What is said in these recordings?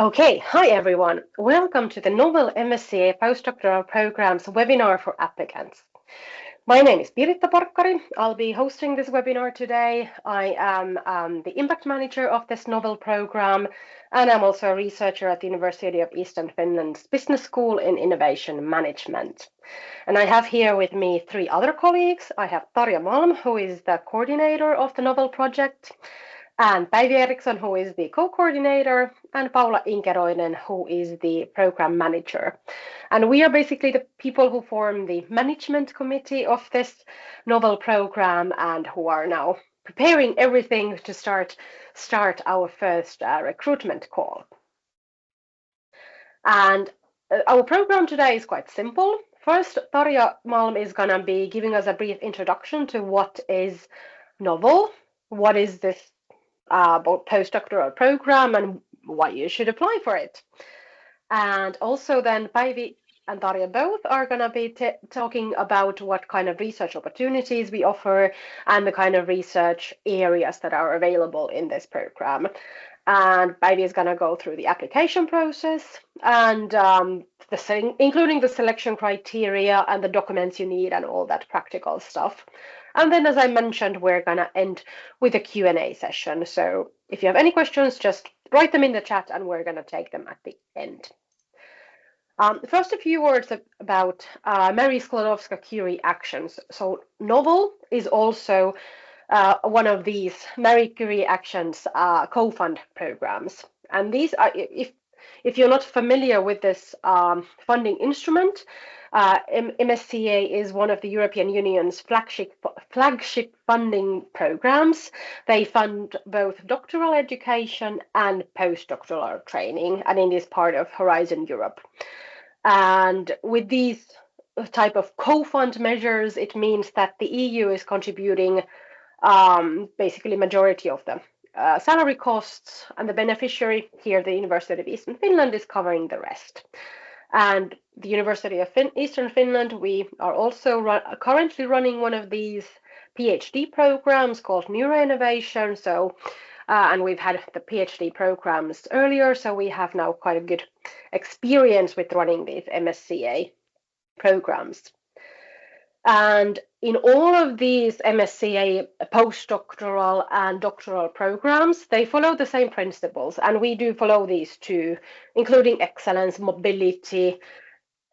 Okay, hi everyone. Welcome to the NOVEL MSCA Postdoctoral Programme's webinar for applicants. My name is Piritta Parkkari. I'll be hosting this webinar today. I am the impact manager of this NOVEL program, and I'm also a researcher at the University of Eastern Finland's Business School in Innovation Management. And I have here with me three other colleagues. I have Tarja Malm, who is the coordinator of the NOVEL project, and Päivi Eriksson, who is the co-coordinator, and Paula Inkeroinen, who is the program manager. And we are basically the people who form the management committee of this NOVEL program and who are now preparing everything to start our first recruitment call. And our program today is quite simple. First, Tarja Malm is going to be giving us a brief introduction to what is NOVEL, what is this postdoctoral program and why you should apply for it. And also then Päivi and Tarja both are going to be talking about what kind of research opportunities we offer and the kind of research areas that are available in this program. And Päivi is going to go through the application process and including the selection criteria and the documents you need and all that practical stuff. And then, as I mentioned, we're going to end with a Q&A session. So if you have any questions, just write them in the chat and we're going to take them at the end. First, a few words about Marie Skłodowska-Curie actions. So NOVEL is also one of these Marie Curie Actions co-fund programs. And these are, if you're not familiar with this funding instrument, MSCA is one of the European Union's flagship funding programs. They fund both doctoral education and postdoctoral training, and it is part of Horizon Europe. And with these type of co-fund measures, it means that the EU is contributing basically majority of the salary costs, and the beneficiary here, the University of Eastern Finland, is covering the rest. And the University of Eastern Finland, we are also currently running one of these PhD programs called Neuroinnovation. So, and we've had the PhD programs earlier, so we have now quite a good experience with running these MSCA programs. And in all of these MSCA postdoctoral and doctoral programs, they follow the same principles, and we do follow these too, including excellence, mobility,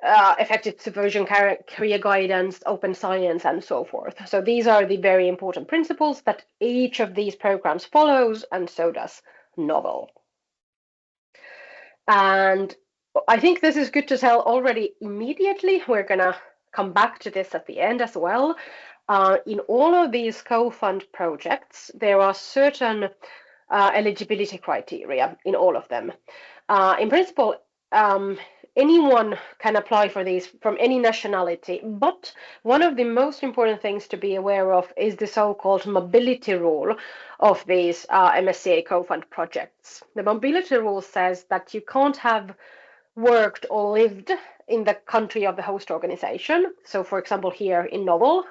effective supervision, career guidance, open science, and so forth. So these are the very important principles that each of these programs follows, and so does NOVEL. And I think this is good to tell already immediately. We're going to come back to this at the end as well. In all of these co-fund projects, there are certain eligibility criteria in all of them. In principle, anyone can apply for these from any nationality, but one of the most important things to be aware of is the so-called mobility rule of these MSCA co-fund projects. The mobility rule says that you can't have worked or lived in the country of the host organization. So, for example, here in NOVEL,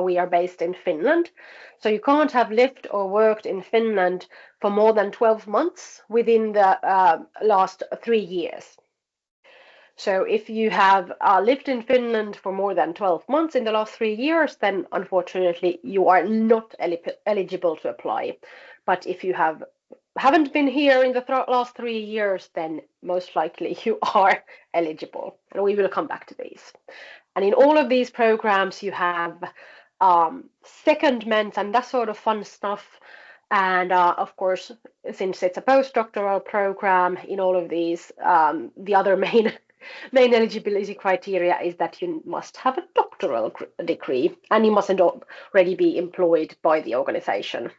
we are based in Finland. So you can't have lived or worked in Finland for more than 12 months within the last 3 years. So if you have lived in Finland for more than 12 months in the last 3 years, then unfortunately you are not eligible to apply. But if you haven't been here in the last 3 years, then most likely you are eligible. And we will come back to these. And in all of these programs, you have secondments and that sort of fun stuff. And of course, since it's a postdoctoral program, in all of these, the other main eligibility criteria is that you must have a doctoral degree and you mustn't already be employed by the organization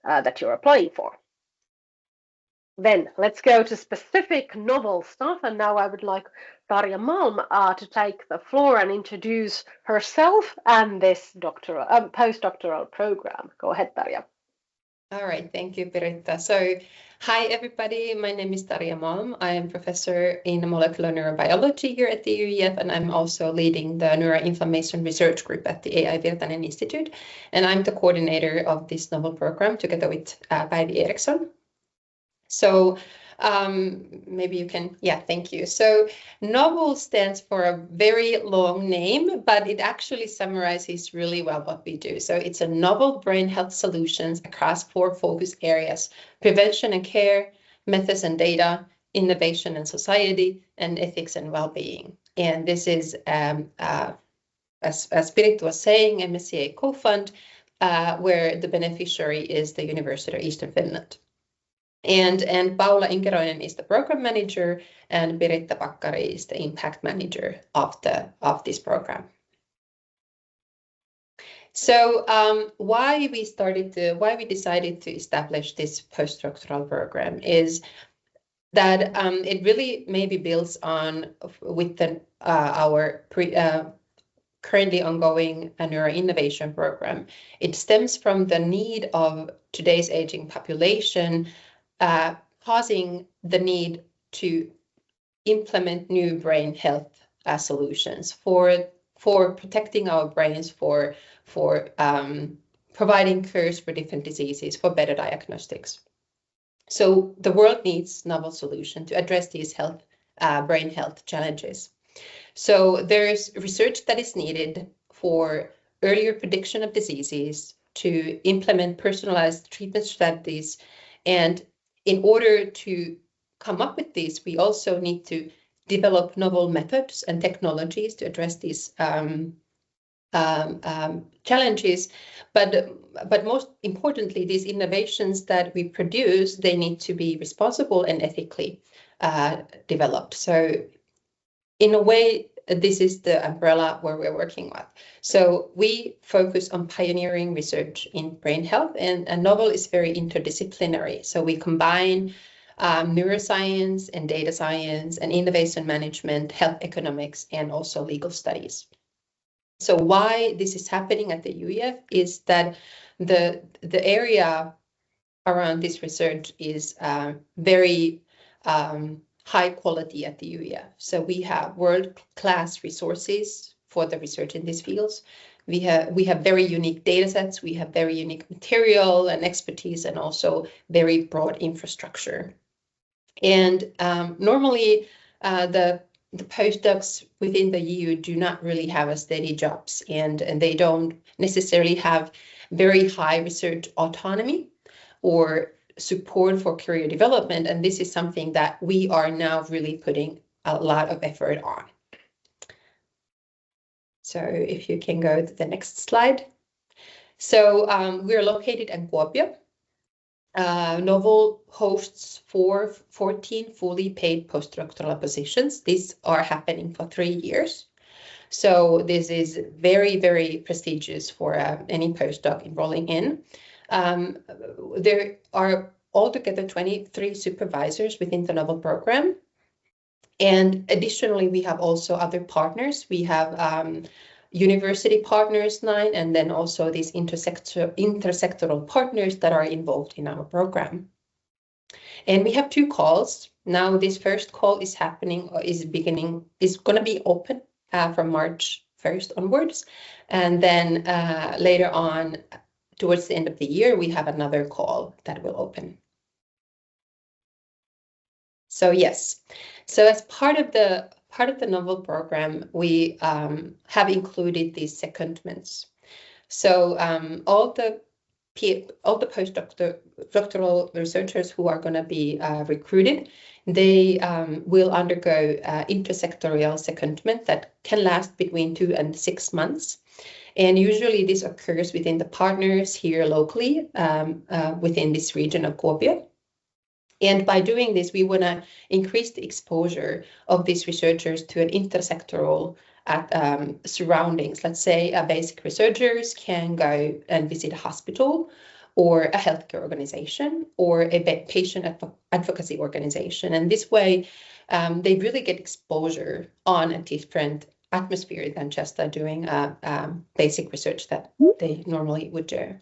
that you're applying for. Then let's go to specific NOVEL stuff. And now I would like Tarja Malm to take the floor and introduce herself and this postdoctoral program. Go ahead, Tarja. All right, thank you, Piritta. So, hi everybody, my name is Tarja Malm. I am professor in molecular neurobiology here at the UEF, and I'm also leading the neuroinflammation research group at the AI Virtanen Institute. And I'm the coordinator of this NOVEL program together with Päivi Eriksson. So maybe you can, yeah, thank you. So NOVEL stands for a very long name, but it actually summarizes really well what we do. So it's a novel brain health solutions across 4 focus areas: prevention and care, methods and data, innovation and society, and ethics and well-being. And this is, as Piritta was saying, MSCA co-fund, where the beneficiary is the University of Eastern Finland. And Paula Inkeroinen is the program manager, and Piritta Parkkari is the impact manager of this program. So why we decided to establish this postdoctoral program is that it really maybe builds on with our currently ongoing neuroinnovation program. It stems from the need of today's aging population, causing the need to implement new brain health solutions for protecting our brains, for providing cures for different diseases, for better diagnostics. So the world needs novel solutions to address these brain health challenges. So there's research that is needed for earlier prediction of diseases, to implement personalized treatment strategies. And in order to come up with these, we also need to develop novel methods and technologies to address these challenges. But most importantly, these innovations that we produce, they need to be responsible and ethically developed. So in a way, this is the umbrella where we're working with. So we focus on pioneering research in brain health, and NOVEL is very interdisciplinary. So we combine neuroscience and data science and innovation management, health economics, and also legal studies. So why this is happening at the UEF is that the area around this research is very high quality at the UEF. So we have world-class resources for the research in these fields. We have very unique data sets, we have very unique material and expertise, and also very broad infrastructure. And normally the postdocs within the EU do not really have a steady jobs, and they don't necessarily have very high research autonomy or support for career development, and this is something that we are now really putting a lot of effort on. So if you can go to the next slide. So we're located in Kuopio. NOVEL hosts 14 fully paid postdoctoral positions. These are happening for 3 years. So this is very, very prestigious for any postdoc enrolling in. There are altogether 23 supervisors within the NOVEL program. And additionally, we have also other partners. We have university partners 9, and then also these intersectoral partners that are involved in our program. And we have 2 calls. Now this first call is happening, or is going to be open from March 1st onwards. And then later on, towards the end of the year, we have another call that will open. So yes, so as part of the NOVEL program, we have included these secondments. So all the postdoctoral researchers who are going to be recruited, they will undergo intersectorial secondment that can last between 2 and 6 months. And usually this occurs within the partners here locally within this region of Kuopio. And by doing this, we want to increase the exposure of these researchers to an intersectoral surroundings. Let's say basic researchers can go and visit a hospital or a healthcare organization or a patient advocacy organization. And this way, they really get exposure on a different atmosphere than just doing basic research that they normally would do.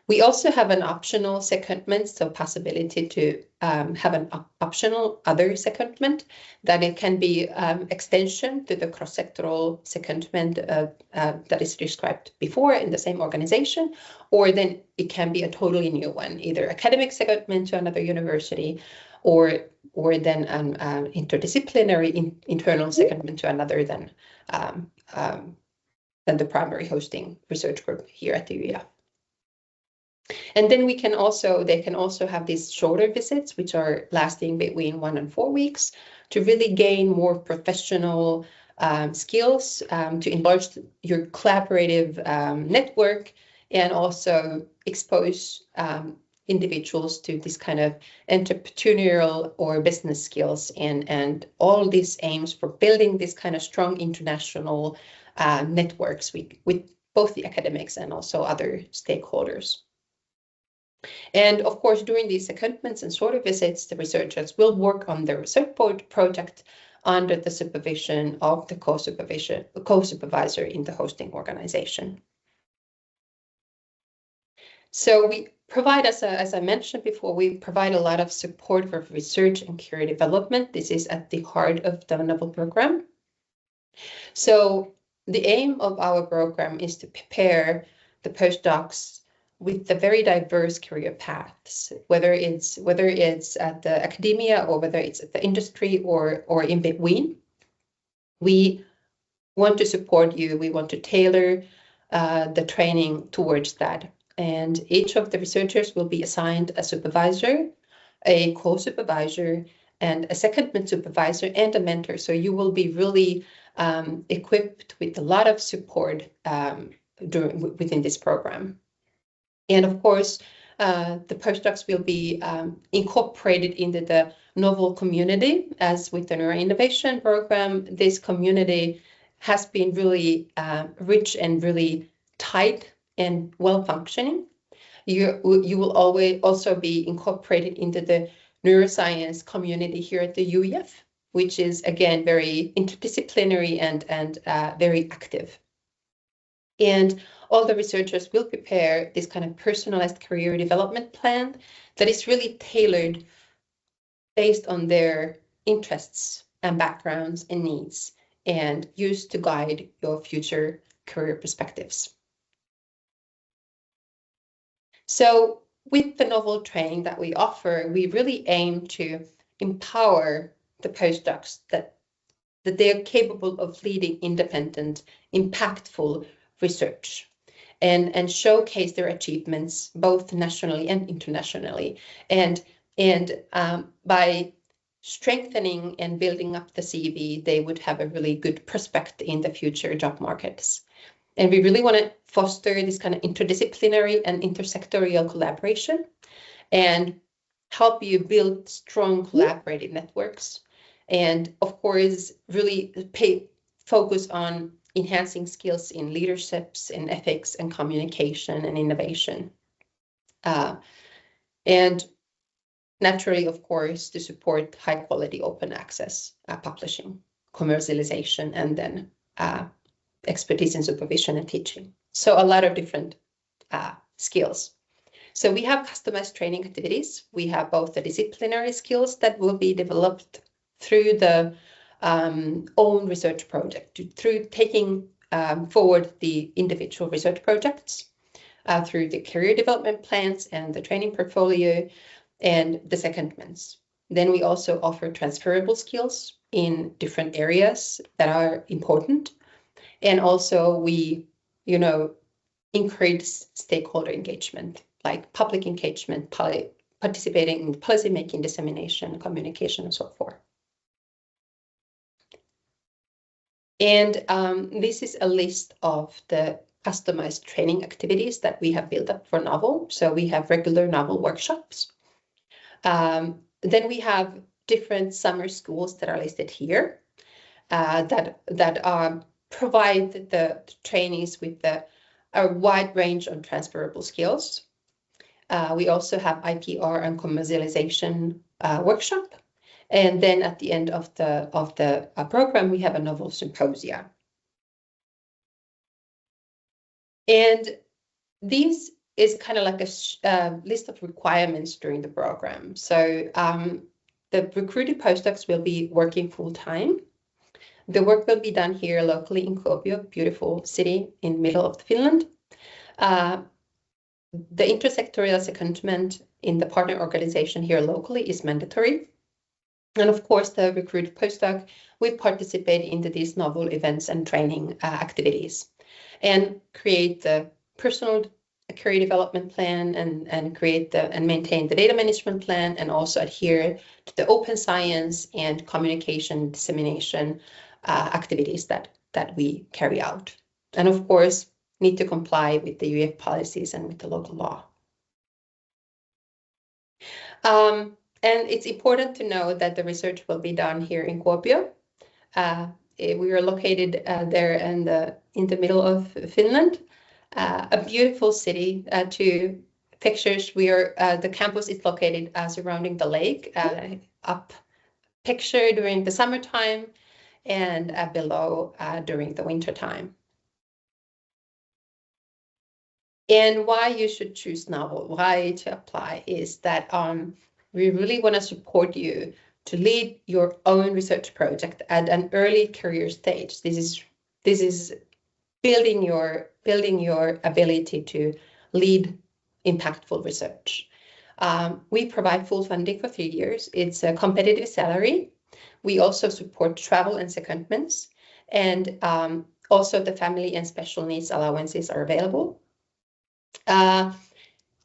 We also have an optional secondment, so possibility to have an optional other secondment, that it can be extension to the cross-sectoral secondment that is described before in the same organization, or then it can be a totally new one, either academic secondment to another university, or then an interdisciplinary internal secondment to another than the primary hosting research group here at the UEF. And then they can also have these shorter visits, which are lasting between 1 and 4 weeks, to really gain more professional skills, to enlarge your collaborative network, and also expose individuals to this kind of entrepreneurial or business skills, and all these aims for building this kind of strong international networks with both the academics and also other stakeholders. And of course, during these secondments and shorter visits, the researchers will work on the research project under the supervision of the co-supervisor in the hosting organization. So we provide, as I mentioned before, we provide a lot of support for research and career development. This is at the heart of the NOVEL program. So the aim of our program is to prepare the postdocs with the very diverse career paths, whether it's at the academia or whether it's at the industry or in between. We want to support you. We want to tailor the training towards that. And each of the researchers will be assigned a supervisor, a co-supervisor, and a secondment supervisor and a mentor. So you will be really equipped with a lot of support within this program. And of course, the postdocs will be incorporated into the NOVEL community. As with the Neuro Innovation program, this community has been really rich and really tight and well-functioning. You will always also be incorporated into the neuroscience community here at the UEF, which is, again, very interdisciplinary and very active. And all the researchers will prepare this kind of personalized career development plan that is really tailored based on their interests and backgrounds and needs, and used to guide your future career perspectives. So with the NOVEL training that we offer, we really aim to empower the postdocs that they are capable of leading independent, impactful research, and showcase their achievements both nationally and internationally, and by strengthening and building up the CV, they would have a really good prospect in the future job markets. And we really want to foster this kind of interdisciplinary and intersectorial collaboration and help you build strong collaborative networks. And of course, really focus on enhancing skills in leaderships, in ethics and communication and innovation. And naturally, of course, to support high quality open access publishing, commercialization, and then expertise in supervision and teaching. So a lot of different skills. So we have customized training activities. We have both the disciplinary skills that will be developed through the own research project, through taking forward the individual research projects, through the career development plans and the training portfolio and the secondments. Then we also offer transferable skills in different areas that are important. And also we, increase stakeholder engagement, like public engagement, participating in policy making, dissemination, communication, and so forth. And this is a list of the customized training activities that we have built up for NOVEL. So we have regular NOVEL workshops. Then we have different summer schools that are listed here that provide the trainees with a wide range of transferable skills. We also have IPR and commercialization workshop. And then at the end of the program, we have a NOVEL symposia. And this is kind of like a list of requirements during the program. So the recruited postdocs will be working full-time. The work will be done here locally in Kuopio, beautiful city in the middle of Finland. The intersectorial secondment in the partner organization here locally is mandatory. And of course, the recruit postdoc, we participate into these novel events and training activities and create the personal career development plan and create and maintain the data management plan, and also adhere to the open science and communication dissemination activities that we carry out. And of course, need to comply with the UF policies and with the local law. And it's important to know that the research will be done here in Kuopio. We are located there in the middle of Finland, a beautiful city. To pictures, the campus is located surrounding the lake, up picture during the summertime and below during the winter time. And why you should choose novel, why to apply, is that we really want to support you to lead your own research project at an early career stage. This is building your ability to lead impactful research. We provide full funding for 3 years. It's a competitive salary. We also support travel and secondments, and also the family and special needs allowances are available.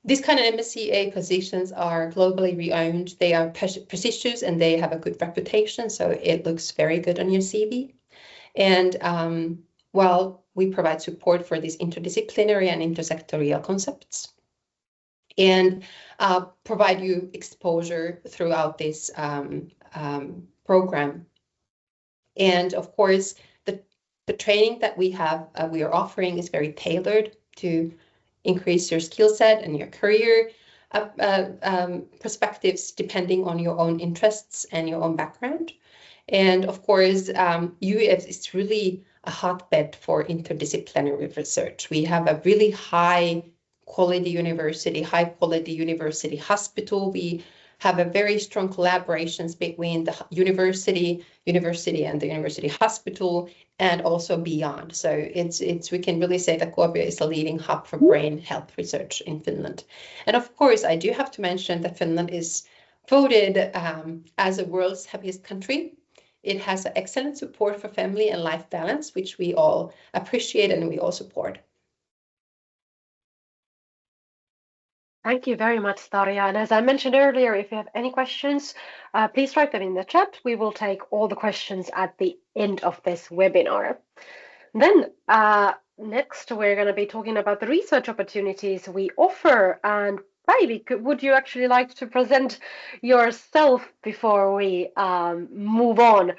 These kind of MSCA positions are globally renowned. They are prestigious and they have a good reputation, so it looks very good on your CV. And well, we provide support for these interdisciplinary and intersectorial concepts, and provide you exposure throughout this program. And of course, the training that we are offering is very tailored to increase your skill set and your career perspectives depending on your own interests and your own background. And of course, UF is really a hotbed for interdisciplinary research. We have a really high quality university hospital. We have a very strong collaborations between the university and the university hospital, and also beyond. So we can really say that Kuopio is a leading hub for brain health research in Finland. And of course, I do have to mention that Finland is voted as the world's happiest country. It has excellent support for family and life balance, which we all appreciate and we all support. Thank you very much, Tarja. And as I mentioned earlier, if you have any questions, please write them in the chat. We will take all the questions at the end of this webinar. Then next, we're going to be talking about the research opportunities we offer. And Päivi, would you actually like to present yourself before we move on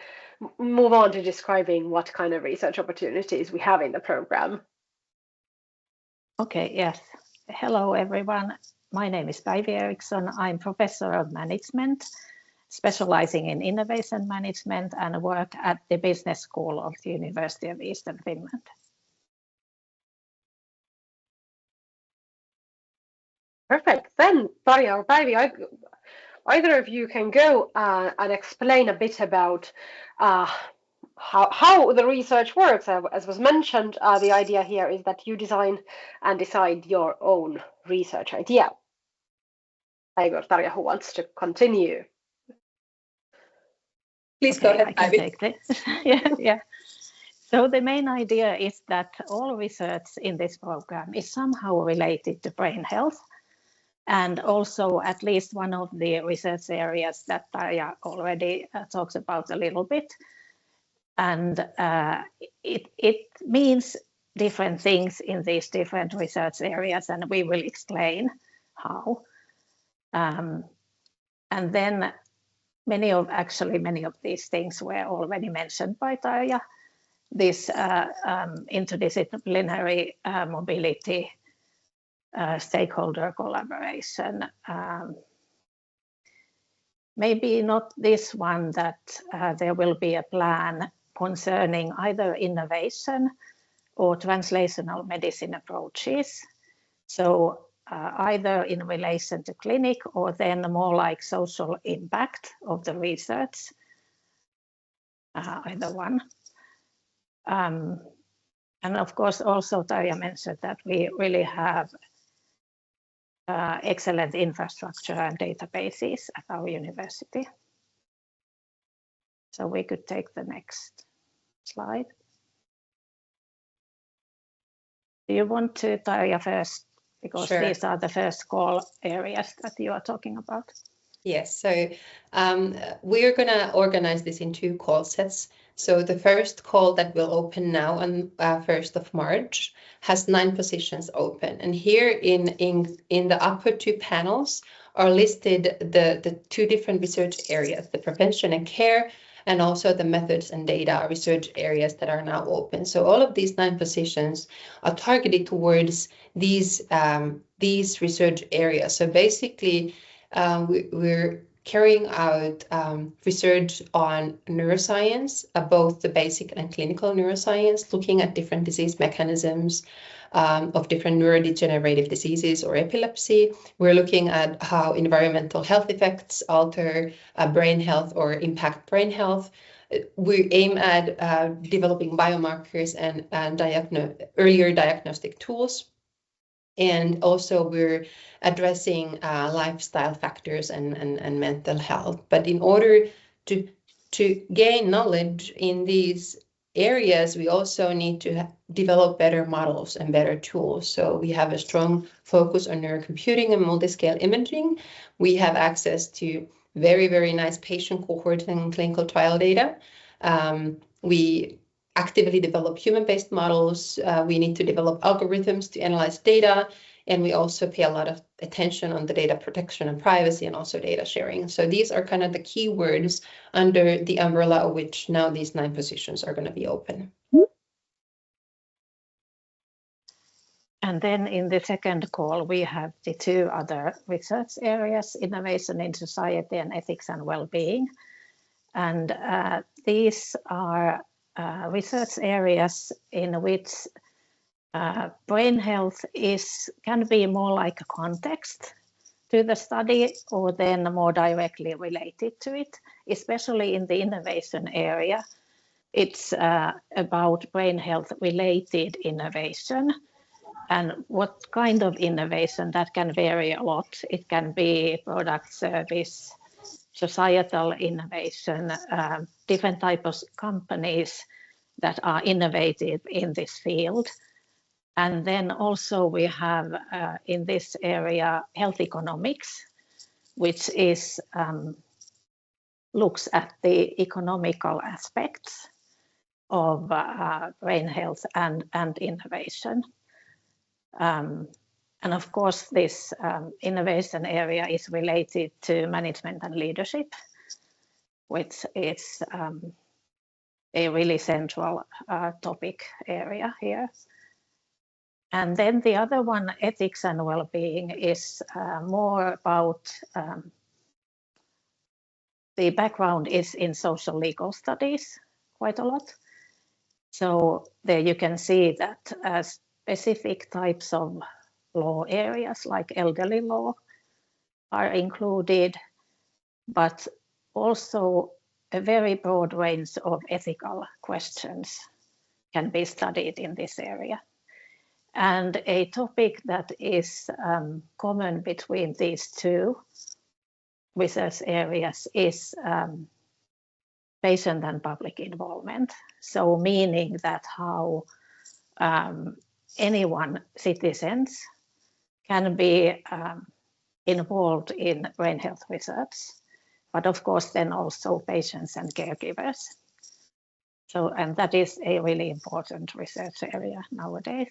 to describing what kind of research opportunities we have in the program? Okay, yes. Hello, everyone. My name is Päivi Eriksson. I'm Professor of Management, specializing in innovation management, and work at the Business School of the University of Eastern Finland. Perfect. Then, Tarja or Päivi, either of you can go and explain a bit about how the research works. As was mentioned, the idea here is that you design and decide your own research idea. Päivi or Tarja, who wants to continue? Please go ahead, I can take this. yeah. So the main idea is that all research in this program is somehow related to brain health, and also at least one of the research areas that Tarja already talks about a little bit. And it means different things in these different research areas, and we will explain how. And then many of these things were already mentioned by Tarja. This interdisciplinary mobility, stakeholder collaboration. Maybe not this one, that there will be a plan concerning either innovation or translational medicine approaches. So either in relation to clinic, or then more like social impact of the research, either one. And of course, also Tarja mentioned that we really have excellent infrastructure and databases at our university. So we could take the next slide. Do you want to, Tarja, first? Because Sure. These are the first call areas that you are talking about. Yes, so we're going to organize this in 2 call sets. So the first call that will open now on 1st of March has 9 positions open. And here in the upper 2 panels are listed the 2 different research areas, the prevention and care, and also the methods and data research areas that are now open. So all of these 9 positions are targeted towards these research areas. So basically, we're carrying out research on neuroscience, both the basic and clinical neuroscience, looking at different disease mechanisms of different neurodegenerative diseases or epilepsy. We're looking at how environmental health effects alter brain health or impact brain health. We aim at developing biomarkers and earlier diagnostic tools. And also we're addressing lifestyle factors and mental health. But in order to gain knowledge in these areas, we also need to develop better models and better tools. So we have a strong focus on neurocomputing and multiscale imaging. We have access to very, very nice patient cohort and clinical trial data. We actively develop human-based models. We need to develop algorithms to analyze data. And we also pay a lot of attention on the data protection and privacy and also data sharing. So these are kind of the key words under the umbrella of which now these 9 positions are going to be open. And then in the second call, we have the 2 other research areas, innovation in society and ethics and well-being. And these are research areas in which brain health can be more like a context to the study or then more directly related to it, especially in the innovation area. It's about brain health related innovation. And what kind of innovation? That can vary a lot. It can be product, service, societal innovation, different types of companies that are innovative in this field. And then also we have in this area health economics, which is looks at the economical aspects of brain health and innovation. And of course, this innovation area is related to management and leadership, which is a really central topic area here. And then the other one, ethics and well-being, is more about the background is in social legal studies quite a lot. So there you can see that specific types of law areas like elderly law are included, but also a very broad range of ethical questions can be studied in this area. And a topic that is common between these 2 research areas is patient and public involvement. So meaning that how citizens can be involved in brain health research, but of course then also patients and caregivers. So, and that is a really important research area nowadays.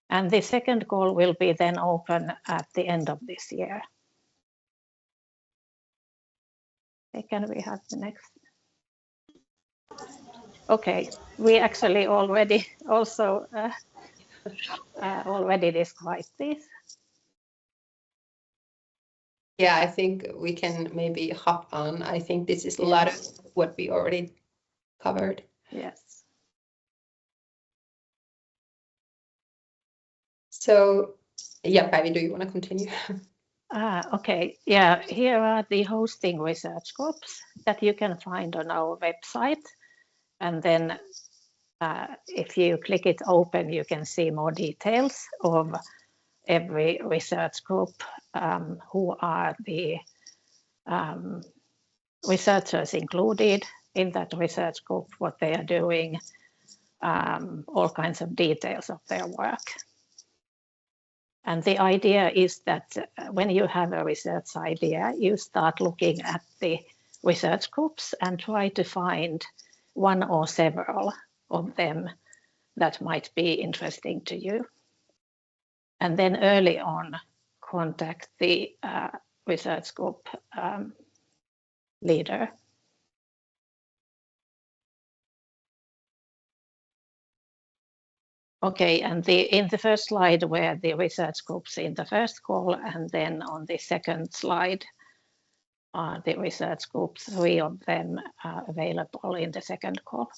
And the second call will be then open at the end of this year. Okay, can we have the next? Okay, we actually already also already described this. Yeah, I think we can maybe hop on. I think this is a lot of what we already covered. Yes. So, yeah, Päivi, do you want to continue? Okay, yeah, here are the hosting research groups that you can find on our website. And then if you click it open, you can see more details of every research group, who are the researchers included, in that research group, what they are doing, all kinds of details of their work. And the idea is that when you have a research idea, you start looking at the research groups and try to find one or several of them that might be interesting to you. And then early on, contact the research group leader. Okay, and in the first slide were the research groups in the first call, and then on the second slide are the research groups, 3 of them are available in the second call.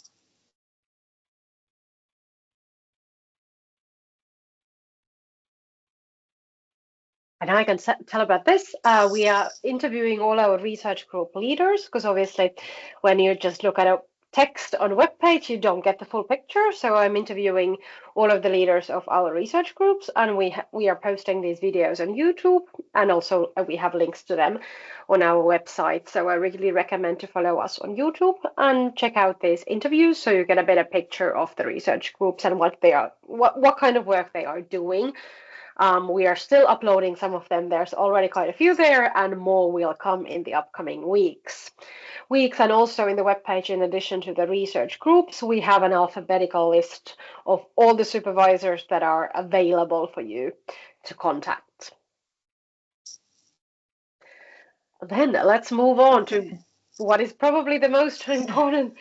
And I can tell about this. We are interviewing all our research group leaders, because obviously when you just look at a text on a web page, you don't get the full picture. So I'm interviewing all of the leaders of our research groups, and we are posting these videos on YouTube, and also we have links to them on our website. So I really recommend to follow us on YouTube and check out these interviews, so you get a better picture of the research groups and what they are, what kind of work they are doing. We are still uploading some of them. There's already quite a few there, and more will come in the upcoming weeks. And also in the webpage, in addition to the research groups, we have an alphabetical list of all the supervisors that are available for you to contact. Then let's move on to what is probably the most important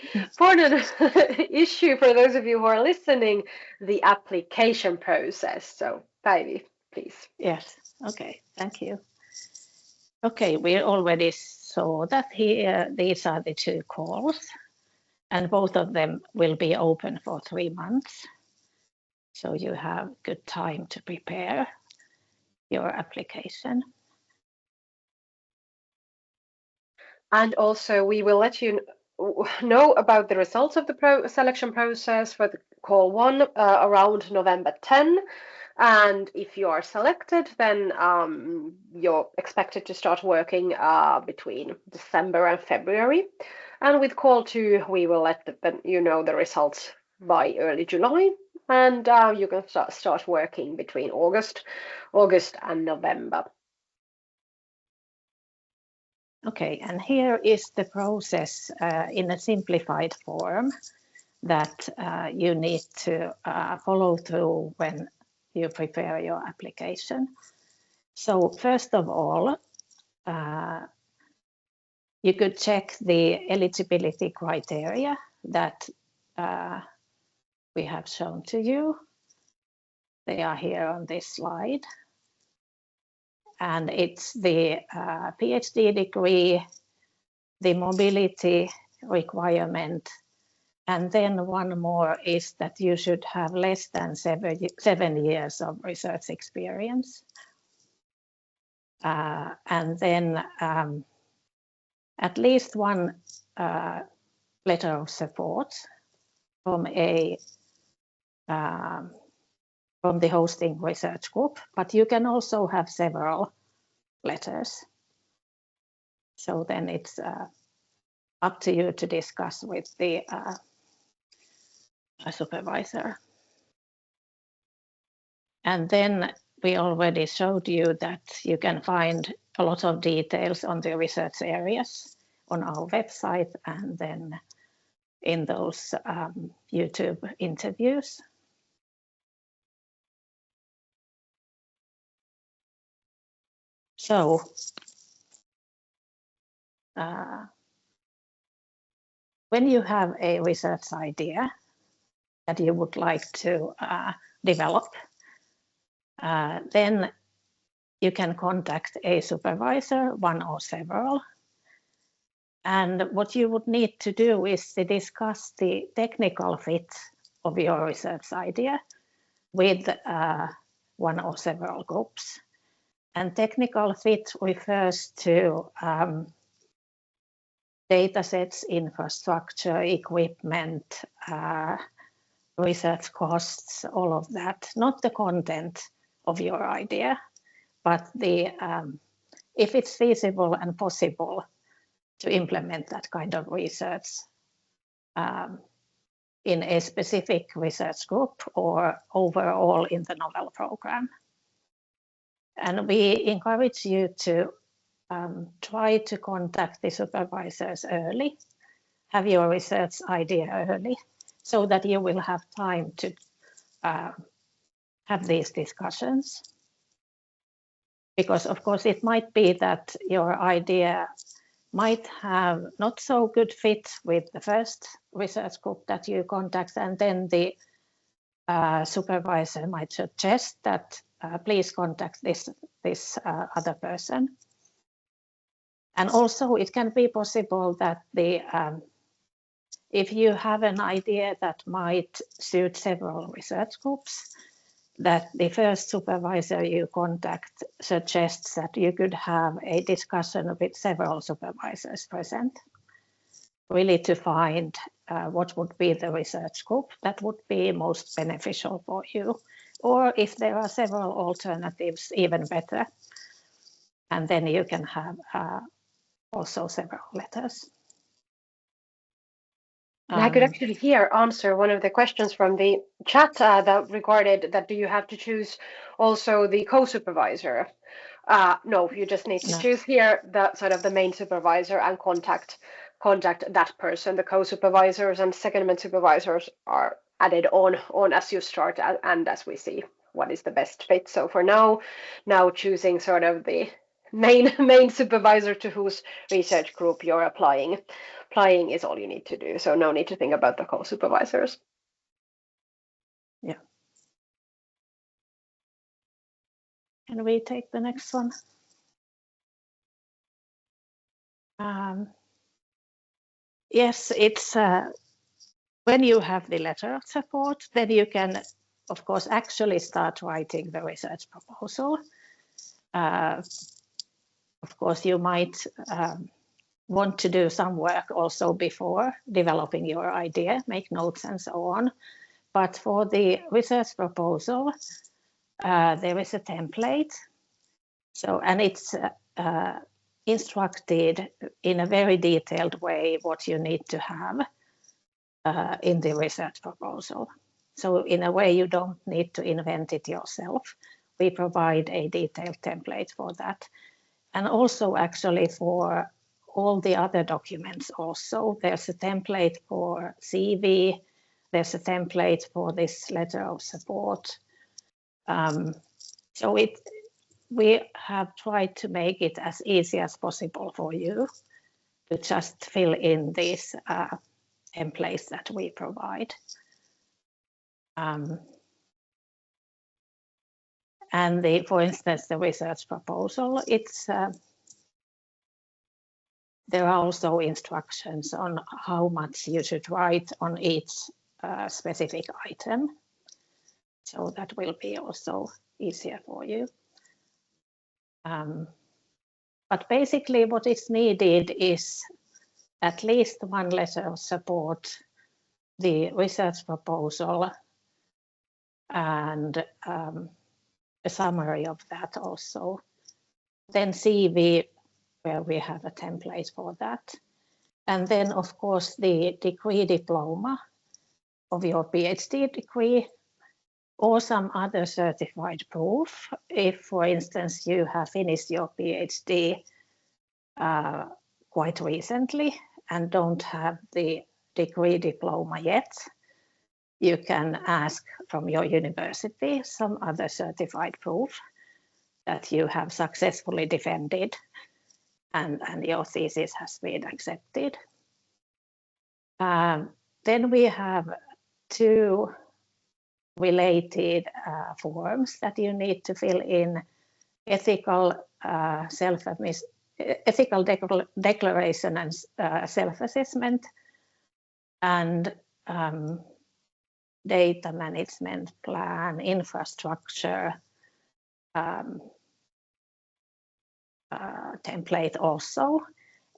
issue for those of you who are listening, the application process. So Päivi, please. Yes, okay, thank you. Okay, we already saw that here, these are the 2 calls, and both of them will be open for 3 months. So you have good time to prepare your application. And also we will let you know about the results of the selection process for the call 1 around November 10. And if you are selected, then you're expected to start working between December and February. And with call 2, we will let you know the results by early July. And you can start working between August and November. Okay, and here is the process in a simplified form that you need to follow through when you prepare your application. So first of all, you could check the eligibility criteria that we have shown to you. They are here on this slide. And it's the PhD degree, the mobility requirement, and then one more is that you should have less than 7 years of research experience. And then at least one letter of support from from the hosting research group, but you can also have several letters. So then it's up to you to discuss with the supervisor. And then we already showed you that you can find a lot of details on the research areas on our website and then in those YouTube interviews. So when you have a research idea that you would like to develop, then you can contact a supervisor, one or several. And what you would need to do is to discuss the technical fit of your research idea with one or several groups. And technical fit refers to data sets, infrastructure, equipment, research costs, all of that, not the content of your idea, but the if it's feasible and possible to implement that kind of research in a specific research group or overall in the NOVEL program. And we encourage you to try to contact the supervisors early, have your research idea early, so that you will have time to have these discussions. Because of course it might be that your idea might have not so good fit with the first research group that you contact, and then the supervisor might suggest that please contact this other person. And also it can be possible that if you have an idea that might suit several research groups, that the first supervisor you contact suggests that you could have a discussion with several supervisors present, really to find what would be the research group that would be most beneficial for you. Or if there are several alternatives, even better. And then you can have also several letters. I could actually here answer one of the questions from the chat that regarded that do you have to choose also the co-supervisor? No, you just need to choose here the sort of the main supervisor and contact that person. The co-supervisors and secondment supervisors are added on as you start and as we see what is the best fit. So for now choosing sort of the main supervisor to whose research group you're applying is all you need to do. So no need to think about the co-supervisors. Yeah. Can we take the next one? Yes, it's when you have the letter of support, then you can, of course, actually start writing the research proposal. Of course, you might want to do some work also before developing your idea, make notes and so on. But for the research proposal, there is a template. So, and it's instructed in a very detailed way what you need to have in the research proposal. So in a way, you don't need to invent it yourself. We provide a detailed template for that. And also actually for all the other documents also, there's a template for CV, there's a template for this letter of support. So we have tried to make it as easy as possible for you to just fill in these templates that we provide. And for instance, the research proposal, there are also instructions on how much you should write on each specific item. So that will be also easier for you. But basically what is needed is at least one letter of support, the research proposal, and a summary of that also. Then CV, where we have a template for that. And then, of course, the degree diploma of your PhD degree or some other certified proof. If, for instance, you have finished your PhD quite recently and don't have the degree diploma yet, you can ask from your university some other certified proof that you have successfully defended and your thesis has been accepted. Then we have two related forms that you need to fill in: ethical declaration and self-assessment, and data management plan, infrastructure template also.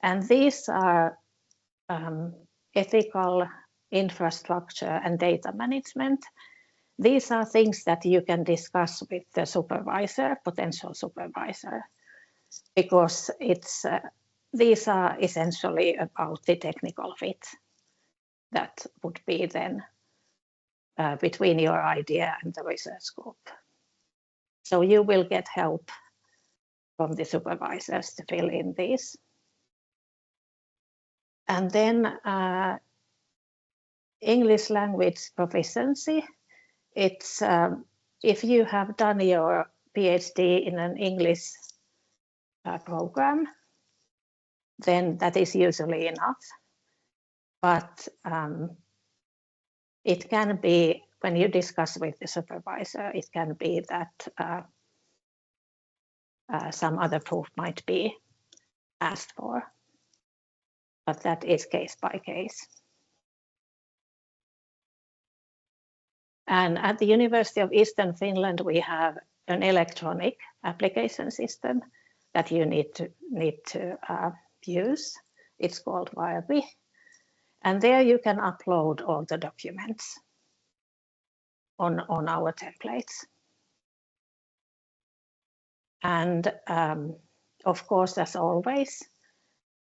And these are ethical, infrastructure and data management. These are things that you can discuss with the supervisor, potential supervisor, because these are essentially about the technical fit. that would be then between your idea and the research group. So you will get help from the supervisors to fill in these. And then English language proficiency. It's if you have done your PhD in an English program, then that is usually enough. But it can be, when you discuss with the supervisor, it can be that some other proof might be asked for, but that is case by case. And at the University of Eastern Finland, we have an electronic application system that you need to use. It's called Päivi. And there you can upload all the documents on our templates. And of course, as always,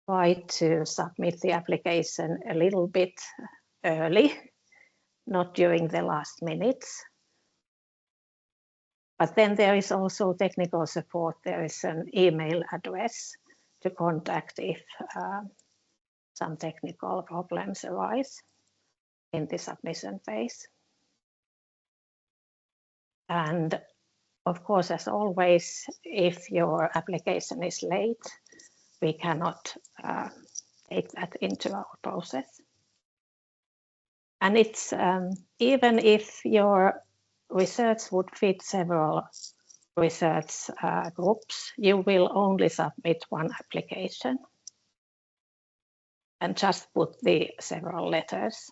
try to submit the application a little bit early, not during the last minutes. But then there is also technical support. There is an email address to contact if some technical problems arise in the submission phase. And of course, as always, if your application is late, we cannot take that into our process. And it's even if your research would fit several research groups, you will only submit one application and just put the several letters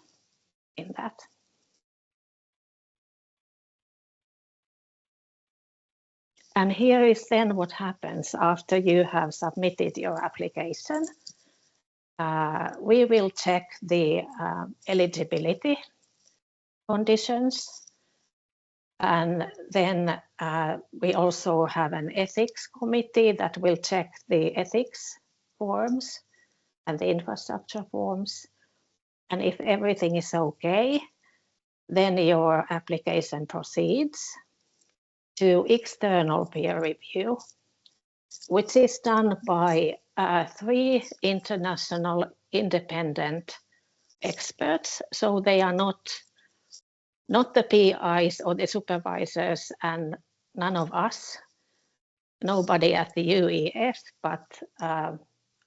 in that. And here is then what happens after you have submitted your application. We will check the eligibility conditions. And then we also have an ethics committee that will check the ethics forms and the infrastructure forms. And if everything is okay, then your application proceeds to external peer review, which is done by 3 international independent experts. So they are not the PIs or the supervisors and none of us, nobody at the UEF, but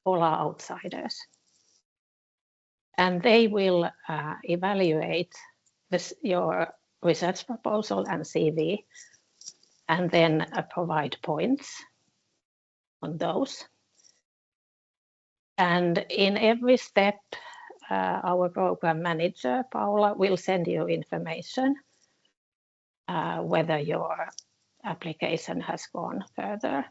all are outsiders. And they will evaluate your research proposal and CV, and then provide points on those. And in every step, our program manager, Paula, will send you information whether your application has gone further.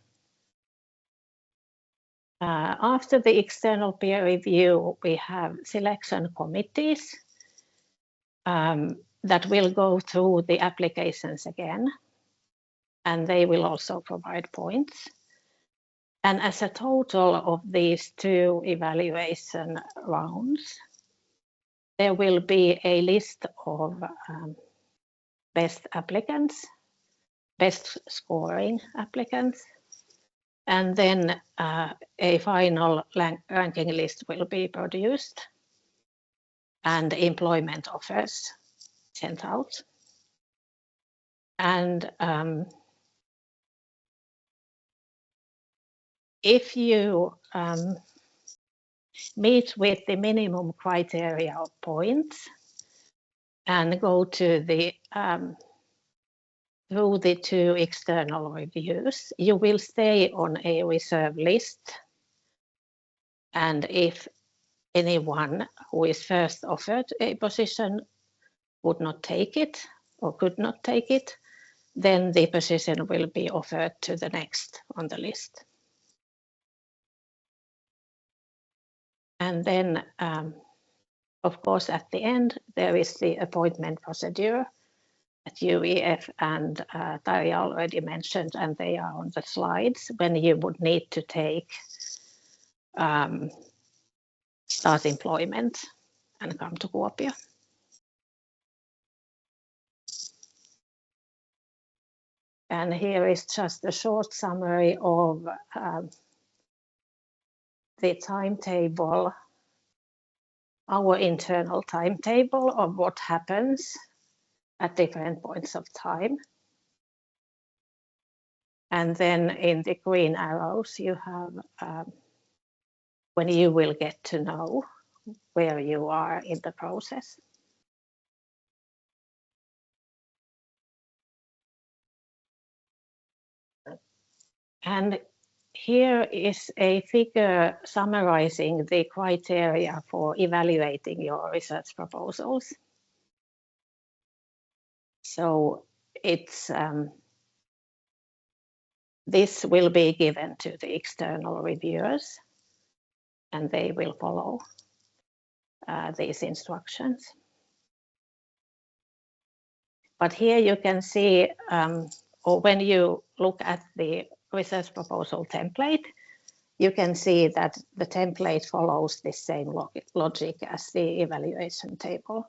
After the external peer review, we have selection committees that will go through the applications again, and they will also provide points. And as a total of these 2 evaluation rounds, there will be a list of best applicants, best scoring applicants, and then a final ranking list will be produced and employment offers sent out. And if you meet with the minimum criteria of points and go to the through the 2 external reviews, you will stay on a reserve list. And if anyone who is first offered a position would not take it or could not take it, then the position will be offered to the next on the list. And then, of course, at the end, there is the appointment procedure that UEF and Tarja already mentioned, and they are on the slides, when you would need to take start employment and come to Kuopio. And here is just a short summary of the timetable, our internal timetable of what happens at different points of time. And then in the green arrows, you have when you will get to know where you are in the process. And here is a figure summarizing the criteria for evaluating your research proposals. So it's this will be given to the external reviewers, and they will follow these instructions. But here you can see, or when you look at the research proposal template, you can see that the template follows the same logic as the evaluation table.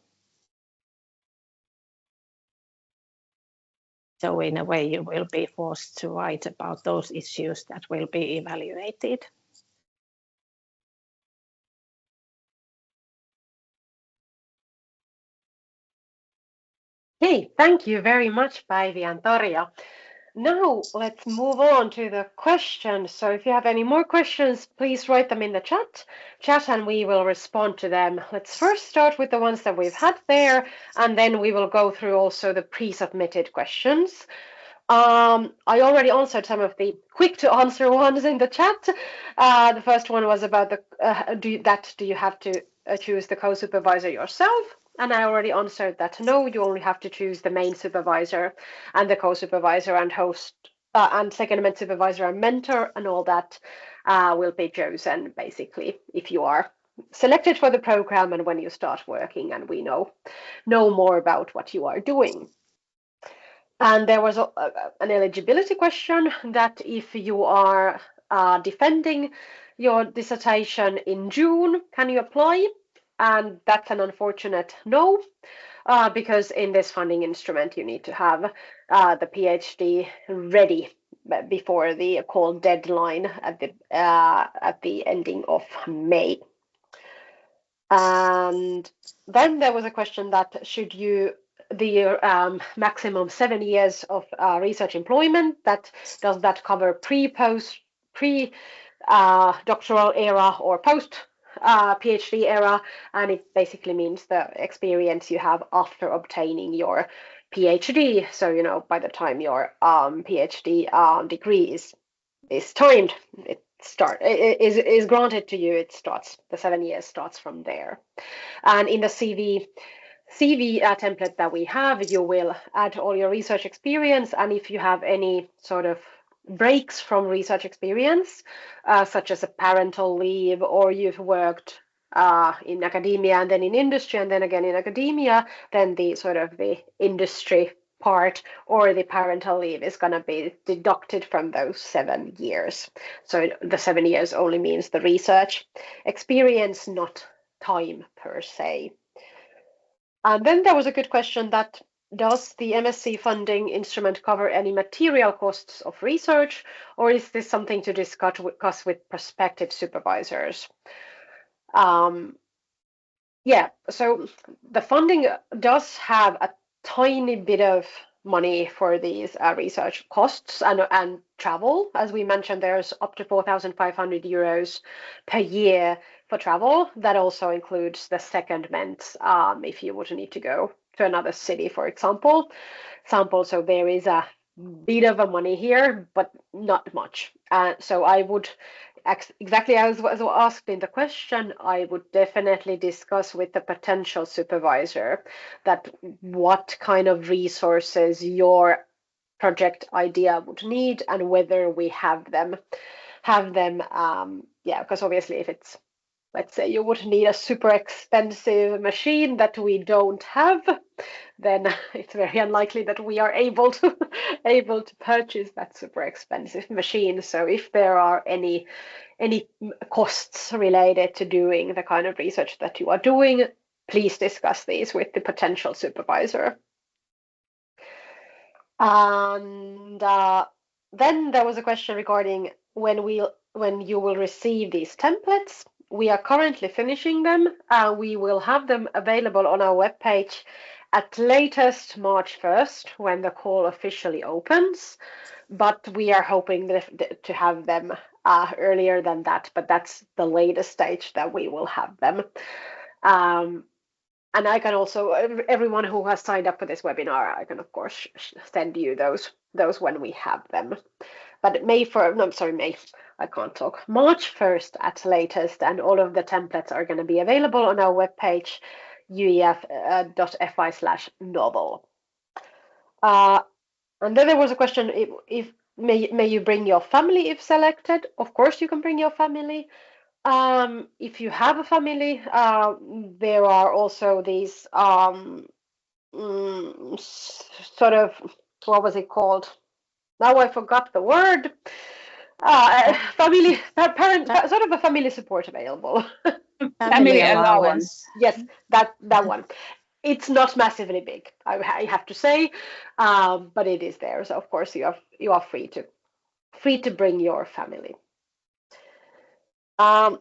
So in a way, you will be forced to write about those issues that will be evaluated. Hey, thank you very much, Päivi and Tarja. Now let's move on to the questions. So if you have any more questions, please write them in the chat and we will respond to them. Let's first start with the ones that we've had there, and then we will go through also the pre-submitted questions. I already answered some of the quick to answer ones in the chat. The first one was about the do you have to choose the co-supervisor yourself? And I already answered that no, you only have to choose the main supervisor and the co-supervisor and host and secondment supervisor and mentor, and all that will be chosen basically if you are selected for the program and when you start working and we know more about what you are doing. And there was an eligibility question that if you are defending your dissertation in June, can you apply? And that's an unfortunate no, because in this funding instrument, you need to have the PhD ready before the call deadline at the ending of May. And then there was a question that should you the maximum 7 years of research employment, does that cover pre-doctoral era or post PhD era? And it basically means the experience you have after obtaining your PhD. So, you know, by the time your PhD degree is timed, is granted to you, it starts, the 7 years starts from there. And in the CV template that we have, you will add all your research experience, and if you have any sort of breaks from research experience, such as a parental leave, or you've worked in academia and then in industry and then again in academia, then the sort of the industry part or the parental leave is going to be deducted from those 7 years. So the 7 years only means the research experience, not time per se. And then there was a good question that does the MSc funding instrument cover any material costs of research, or is this something to discuss with prospective supervisors? Yeah, so the funding does have a tiny bit of money for these research costs and travel. As we mentioned, there's up to 4,500 euros per year for travel. That also includes the secondment if you would need to go to another city, for example. So there is a bit of a money here, but not much. So I would, exactly as was asked in the question, I would definitely discuss with the potential supervisor that what kind of resources your project idea would need and whether we have them. Yeah, because obviously if it's, let's say you would need a super expensive machine that we don't have, then it's very unlikely that we are able to purchase that super expensive machine. So if there are any costs related to doing the kind of research that you are doing, please discuss these with the potential supervisor. And then there was a question regarding when you will receive these templates. We are currently finishing them. We will have them available on our webpage at latest March 1st, when the call officially opens. But we are hoping to have them earlier than that, but that's the latest stage that we will have them. And I can also, everyone who has signed up for this webinar, I can of course send you those when we have them. But March 1st at latest, and all of the templates are going to be available on our webpage, uef.fi/novel. And then there was a question, if may you bring your family if selected? Of course you can bring your family. If you have a family, there are also these sort of, what was it called? Now I forgot the word. Family, parent, sort of a family support available. Family allowance. Yes, that one. It's not massively big, I have to say, but it is there. So of course you are free to bring your family. Do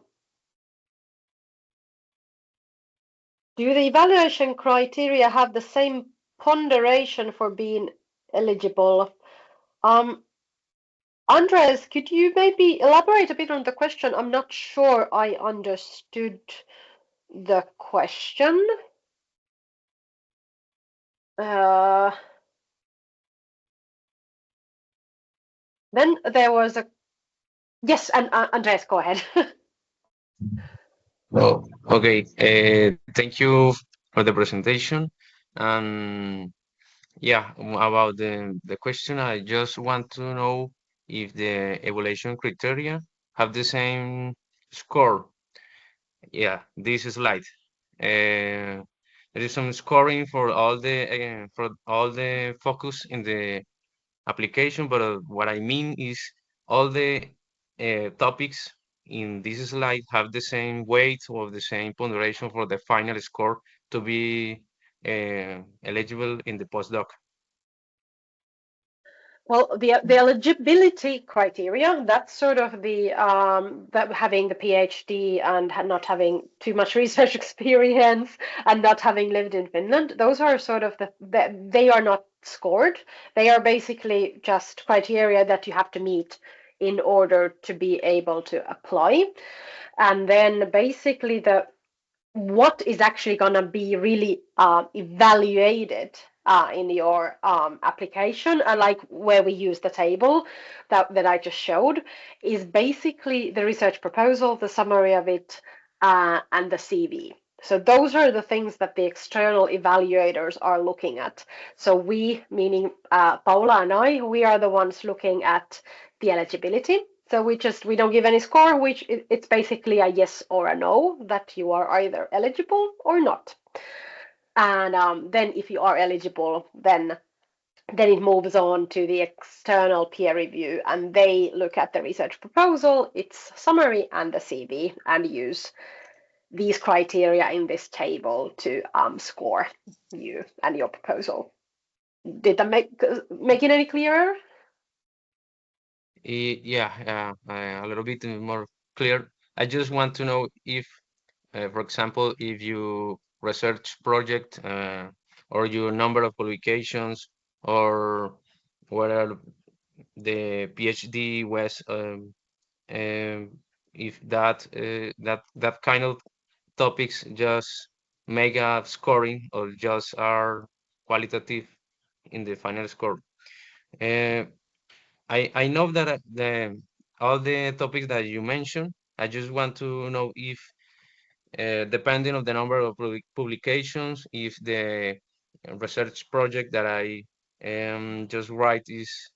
the evaluation criteria have the same ponderation for being eligible? Andres, could you maybe elaborate a bit on the question? I'm not sure I understood the question. Then there was a... Yes, and Andres, go ahead. Oh, okay. Thank you for the presentation. Yeah, about the question, I just want to know if the evaluation criteria have the same score. Yeah, this slide. There is some scoring for all the focus in the application, but what I mean is all the topics in this slide have the same weight or the same ponderation for the final score to be eligible in the postdoc. Well, the eligibility criteria, that's sort of the that having the PhD and not having too much research experience and not having lived in Finland. Those are sort of they are not scored. They are basically just criteria that you have to meet in order to be able to apply. And then basically what is actually going to be really evaluated in your application, like where we use the table that I just showed, is basically the research proposal, the summary of it, and the CV. So those are the things that the external evaluators are looking at. So we, meaning Paula and I, we are the ones looking at the eligibility. So we don't give any score, which it's basically a yes or a no, that you are either eligible or not. And then if you are eligible, then it moves on to the external peer review, and they look at the research proposal, its summary, and the CV, and use these criteria in this table to score you and your proposal. Did that make it any clearer? Yeah, a little bit more clear. I just want to know if, for example, if you research project or your number of publications, or whether the PhD was, if that kind of topics just make a scoring or just are qualitative in the final score. I know that all the topics that you mentioned, I just want to know if depending on the number of publications, if the research project that I just write is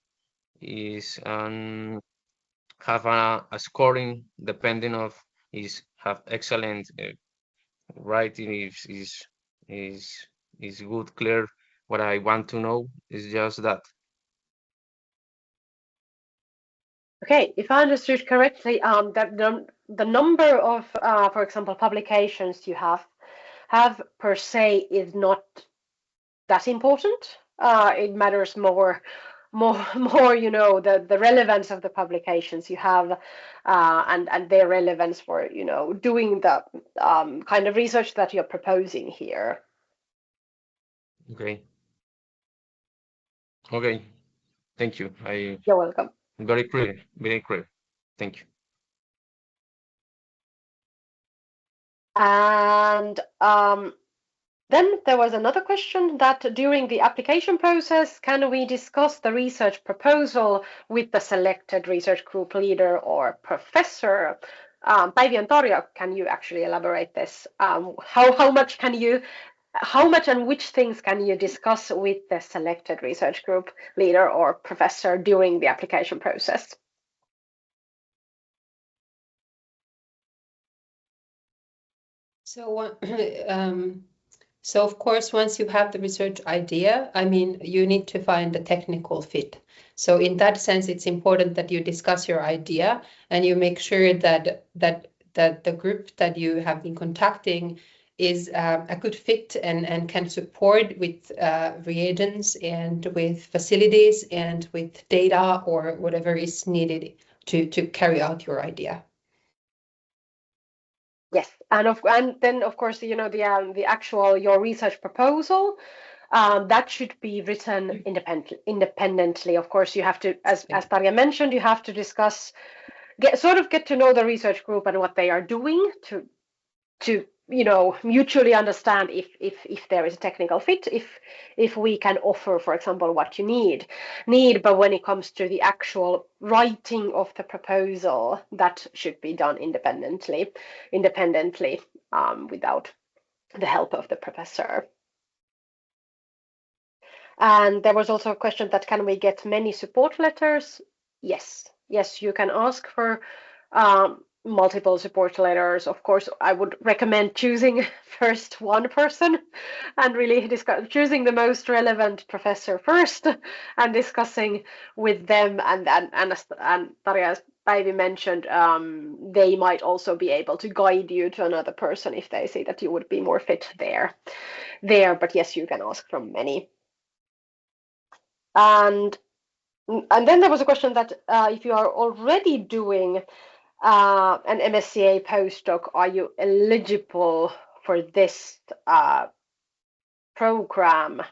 have a scoring depending of have excellent writing, is good, clear. What I want to know is just that. Okay, if I understood correctly, that the number of, for example, publications you have have per se is not that important. It matters more, you know, the relevance of the publications you have, and their relevance for, you know, doing the kind of research that you're proposing here. Okay. Okay. Thank you. You're welcome. Very clear. Very clear. Thank you. And then there was another question that during the application process, can we discuss the research proposal with the selected research group leader or professor? Päivi and Tarja, can you actually elaborate this? How much and which things can you discuss with the selected research group leader or professor during the application process? So of course, once you have the research idea, I mean, you need to find a technical fit. So in that sense, it's important that you discuss your idea and you make sure that the group that you have been contacting is a good fit and can support with reagents and with facilities and with data or whatever is needed to carry out your idea. Yes, and then of course, you know, the actual your research proposal that should be written independently. Of course, you have to, as Tarja mentioned, you have to discuss, get to know the research group and what they are doing to you know, mutually understand if there is a technical fit, if we can offer, for example, what you need. But when it comes to the actual writing of the proposal, that should be done independently, without the help of the professor. And there was also a question that can we get many support letters? Yes, you can ask for multiple support letters. Of course, I would recommend choosing first one person and really choosing the most relevant professor first and discussing with them. And Tarja, as Päivi mentioned, they might also be able to guide you to another person if they see that you would be more fit there. But yes, you can ask from many. And then there was a question that if you are already doing an MSCA postdoc, are you eligible for this program?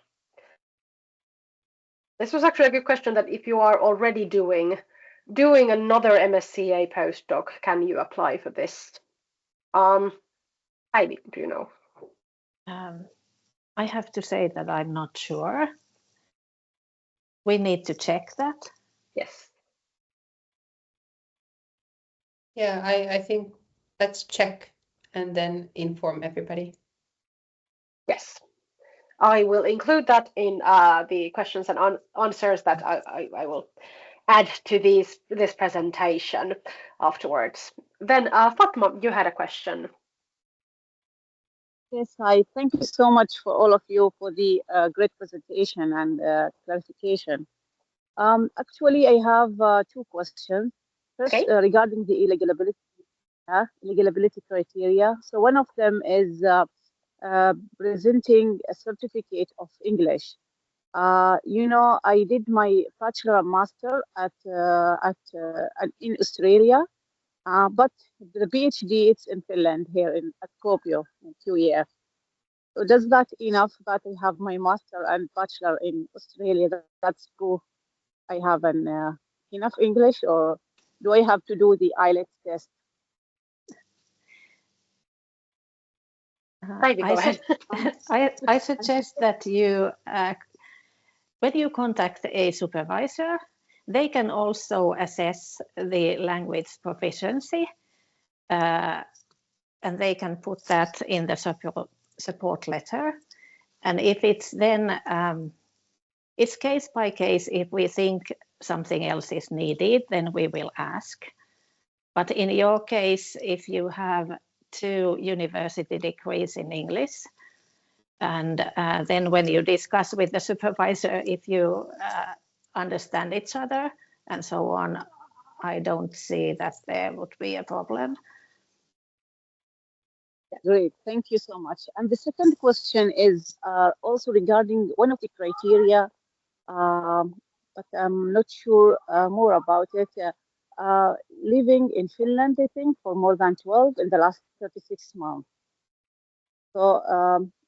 This was actually a good question, that if you are already doing another MSCA postdoc, can you apply for this? Päivi, do you know? I have to say that I'm not sure. We need to check that. Yes. Yeah, I think let's check and then inform everybody. Yes. I will include that in the questions and answers that I will add to this presentation afterwards. Then Fatma, you had a question. Yes, hi. Thank you so much for all of you for the great presentation and clarification. Actually, I have two questions. First, Okay. regarding the eligibility criteria. So one of them is presenting a certificate of English. You know, I did my bachelor and master in Australia, but the PhD it's in Finland here at Kuopio in QEF. So does that enough that I have my master and bachelor in Australia? That's proof I have an enough English, or do I have to do the IELTS test? I suggest that you, when you contact a supervisor, they can also assess the language proficiency, and they can put that in the support letter. And if it's then, it's case by case. If we think something else is needed, then we will ask. But in your case, if you have 2 university degrees in English, and then when you discuss with the supervisor, if you understand each other and so on, I don't see that there would be a problem. Great, thank you so much. And the second question is also regarding one of the criteria, but I'm not sure more about it. Living in Finland, I think, for more than 12 in the last 36 months. So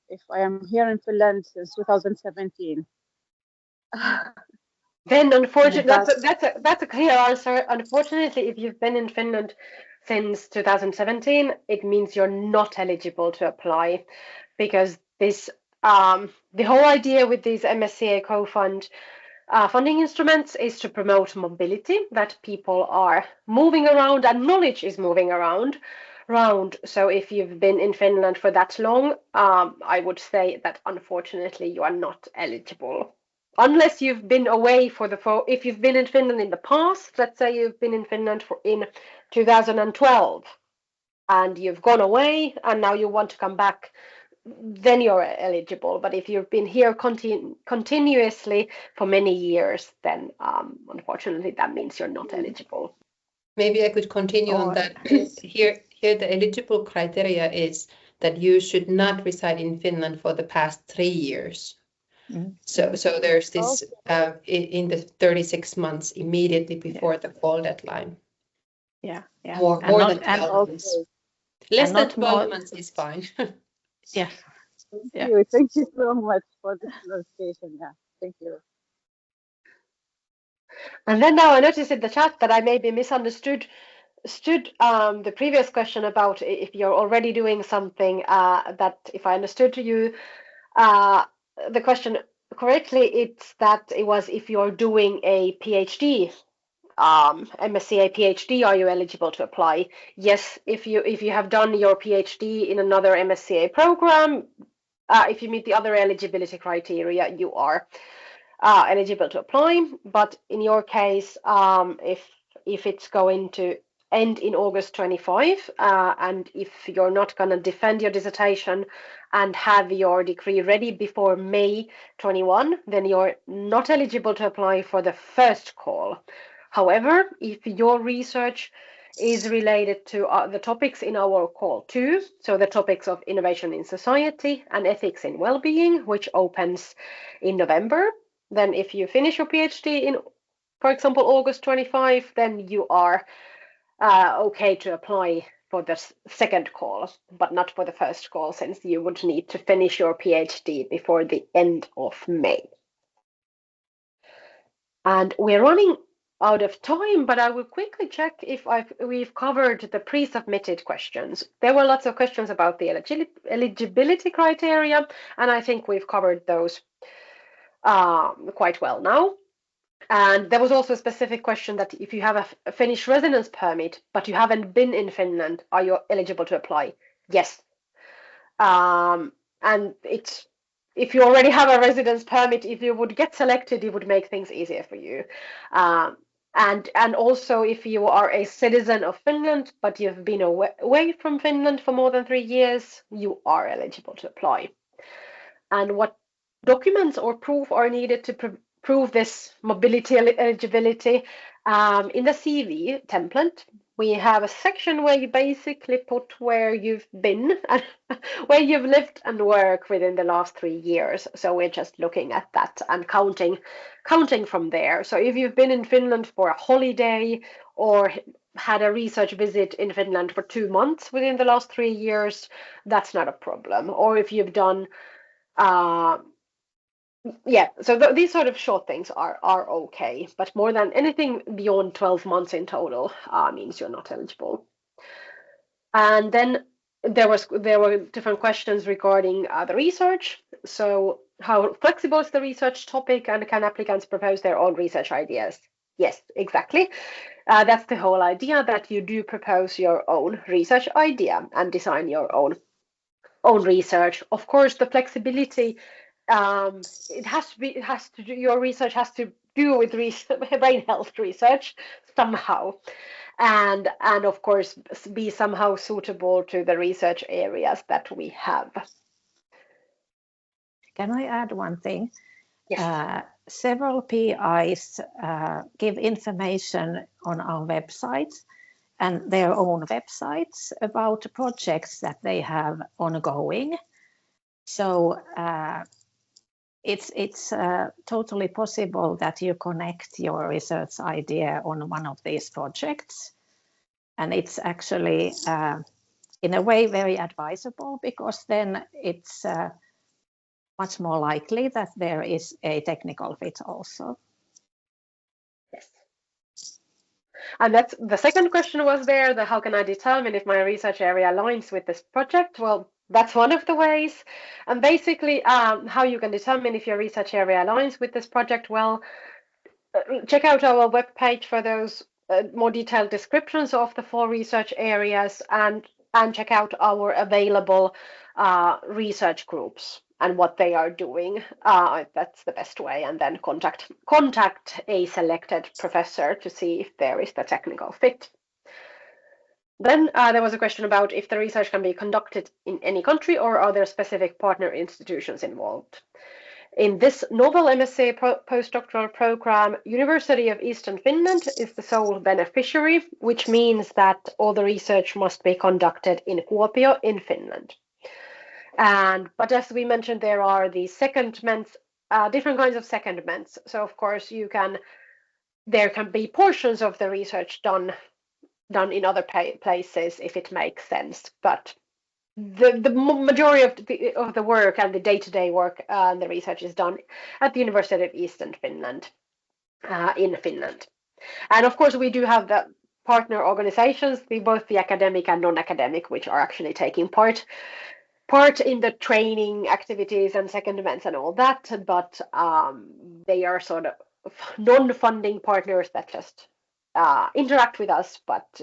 if I am here in Finland since 2017. Then unfortunately, that's a clear answer. Unfortunately, if you've been in Finland since 2017, it means you're not eligible to apply, because this the whole idea with these MSCA co-fund funding instruments is to promote mobility, that people are moving around and knowledge is moving around. So if you've been in Finland for that long, I would say that unfortunately you are not eligible. Unless you've been away if you've been in Finland in the past, let's say you've been in Finland in 2012 and you've gone away and now you want to come back, then you're eligible. But if you've been here continuously for many years, then unfortunately that means you're not eligible. Maybe I could continue on that. Here the eligible criteria is that you should not reside in Finland for the past 3 years. So there's this in the 36 months immediately before the call deadline. Yeah. More than 12 months. Less than 12 months is fine. Yeah. Thank you so much for this clarification. Yeah, thank you. And then now I noticed in the chat that I maybe misunderstood the previous question about if you're already doing something, that if I understood you the question correctly, it's that it was if you're doing a PhD, MSCA PhD, are you eligible to apply? Yes, if you have done your PhD in another MSCA program, if you meet the other eligibility criteria, you are eligible to apply. But in your case, if it's going to end in August 25, and if you're not going to defend your dissertation and have your degree ready before May 21, then you're not eligible to apply for the first call. However, if your research is related to the topics in our call 2, so the topics of innovation in society and ethics in well-being, which opens in November, then if you finish your PhD in, for example, August 25, then you are okay to apply for the second call, but not for the first call, since you would need to finish your PhD before the end of May. And we're running out of time, but I will quickly check if we've covered the pre-submitted questions. There were lots of questions about the eligibility criteria, and I think we've covered those quite well now. And there was also a specific question that if you have a Finnish residence permit, but you haven't been in Finland, are you eligible to apply? Yes. And if you already have a residence permit, if you would get selected, it would make things easier for you. And also, if you are a citizen of Finland, but you've been away from Finland for more than 3 years, you are eligible to apply. And what documents or proof are needed to prove this mobility eligibility? In the CV template, we have a section where you basically put where you've been and where you've lived and worked within the last 3 years. So we're just looking at that and counting from there. So if you've been in Finland for a holiday or had a research visit in Finland for 2 months within the last 3 years, that's not a problem. Or if you've done so these sort of short things are okay, but more than anything beyond 12 months in total means you're not eligible. And then there were different questions regarding the research. So how flexible is the research topic, and can applicants propose their own research ideas? Yes, exactly. That's the whole idea, that you do propose your own research idea and design your own research. Of course, the flexibility, your research has to do with brain health research somehow, and of course be somehow suitable to the research areas that we have. Can I add one thing? Yes. Several PIs give information on our website, and their own websites about projects that they have ongoing. So it's totally possible that you connect your research idea on one of these projects. And it's actually, in a way, very advisable, because then it's much more likely that there is a technical fit also. Yes. And that's the second question was there, the how can I determine if my research area aligns with this project? Well, that's one of the ways. And basically, how you can determine if your research area aligns with this project, well, check out our webpage for those more detailed descriptions of the 4 research areas, and check out our available research groups and what they are doing. That's the best way, and then contact a selected professor to see if there is the technical fit. Then there was a question about if the research can be conducted in any country, or are there specific partner institutions involved. In this NOVEL MSCA Postdoctoral Programme, University of Eastern Finland is the sole beneficiary, which means that all the research must be conducted in Kuopio in Finland. But as we mentioned, there are these secondments, different kinds of secondments. So of course there can be portions of the research done in other places if it makes sense, but the majority of the work and the day-to-day work and the research is done at the University of Eastern Finland in Finland. And of course, we do have the partner organizations, both the academic and non-academic, which are actually taking part in the training activities and secondments and all that, but they are sort of non-funding partners that just interact with us, but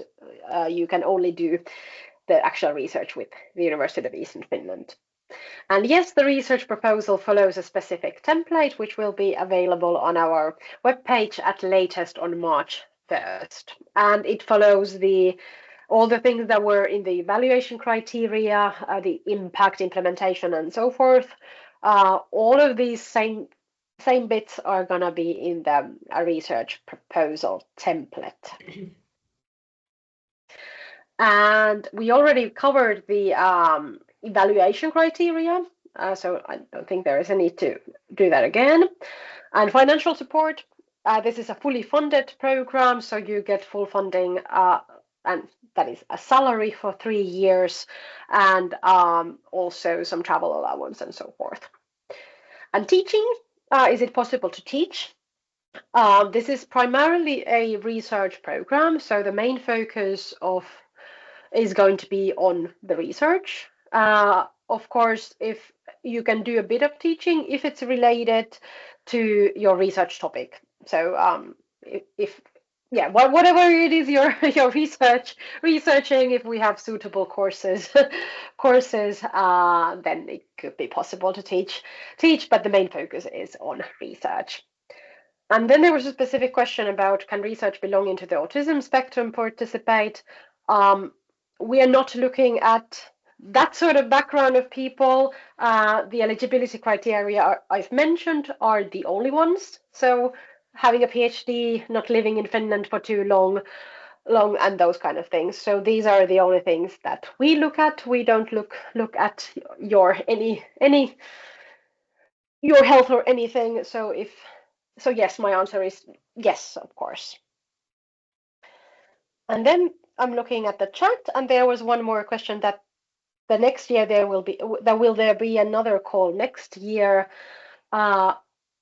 you can only do the actual research with the University of Eastern Finland. And yes, the research proposal follows a specific template, which will be available on our webpage at latest on March 1st. And it follows all the things that were in the evaluation criteria, the impact, implementation, and so forth. All of these same bits are going to be in the research proposal template. And we already covered the evaluation criteria, so I don't think there is a need to do that again. And financial support, this is a fully funded program, so you get full funding, and that is a salary for 3 years, and also some travel allowance and so forth. And teaching, is it possible to teach? This is primarily a research program, so the main focus is going to be on the research. Of course, if you can do a bit of teaching if it's related to your research topic. So whatever it is you're researching, if we have suitable courses, then it could be possible to teach, but the main focus is on research. And then there was a specific question about, can research belonging to the autism spectrum participate? We are not looking at that sort of background of people. The eligibility criteria I've mentioned are the only ones. So having a PhD, not living in Finland for too long, and those kind of things. So these are the only things that we look at. We don't look at your health or anything. So yes, my answer is yes, of course. And then I'm looking at the chat, and there was one more question that the next year will there be another call next year?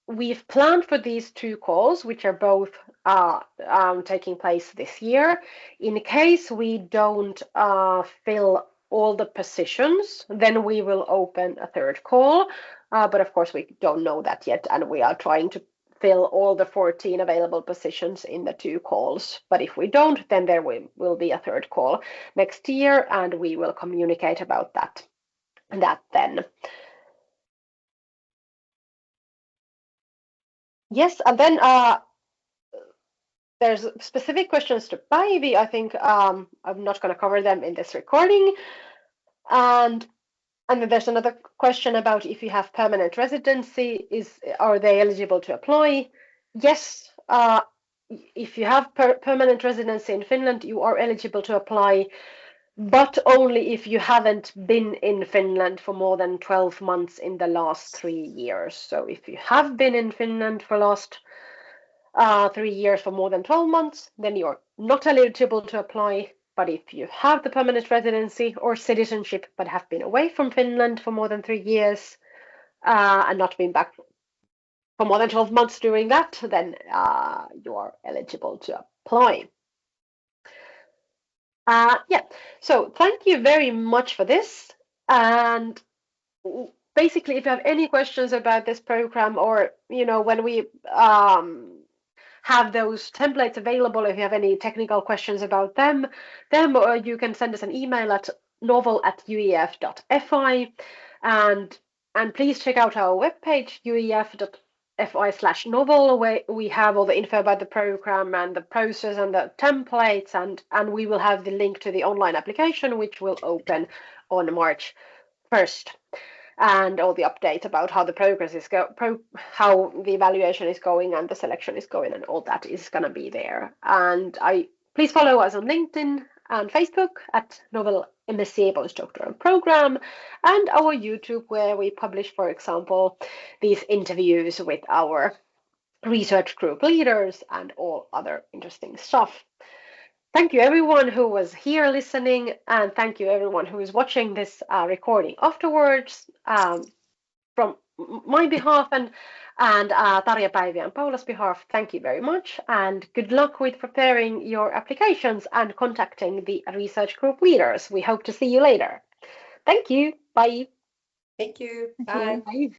We've planned for these 2 calls, which are both taking place this year. In case we don't fill all the positions, then we will open a 3rd call. But of course, we don't know that yet, and we are trying to fill all the 14 available positions in the 2 calls. But if we don't, then there will be a 3rd call next year, and we will communicate about that then. Yes, and then there's specific questions to Päivi. I think I'm not going to cover them in this recording. And then there's another question about if you have permanent residency, are they eligible to apply? Yes, if you have permanent residency in Finland, you are eligible to apply, but only if you haven't been in Finland for more than 12 months in the last 3 years. So if you have been in Finland for last 3 years for more than 12 months, then you're not eligible to apply. But if you have the permanent residency or citizenship but have been away from Finland for more than 3 years and not been back for more than 12 months during that, then you are eligible to apply. Yeah, so thank you very much for this. And basically, if you have any questions about this program, or when we have those templates available, if you have any technical questions about them, you can send us an email at novel@uef.fi, and please check out our webpage uef.fi/novel, where we have all the info about the program and the process and the templates, and we will have the link to the online application, which will open on March 1st. And all the updates about how the progress is how the evaluation is going and the selection is going, and all that is going to be there. And please follow us on LinkedIn and Facebook at NOVEL MSCA Postdoctoral Programme, and our YouTube, where we publish, for example, these interviews with our research group leaders and all other interesting stuff. Thank you everyone who was here listening, and thank you everyone who is watching this recording afterwards. From my behalf and Tarja, Päivi and Paula's behalf, thank you very much, and good luck with preparing your applications and contacting the research group leaders. We hope to see you later. Thank you. Bye. Thank you. Thank you. Bye. Bye.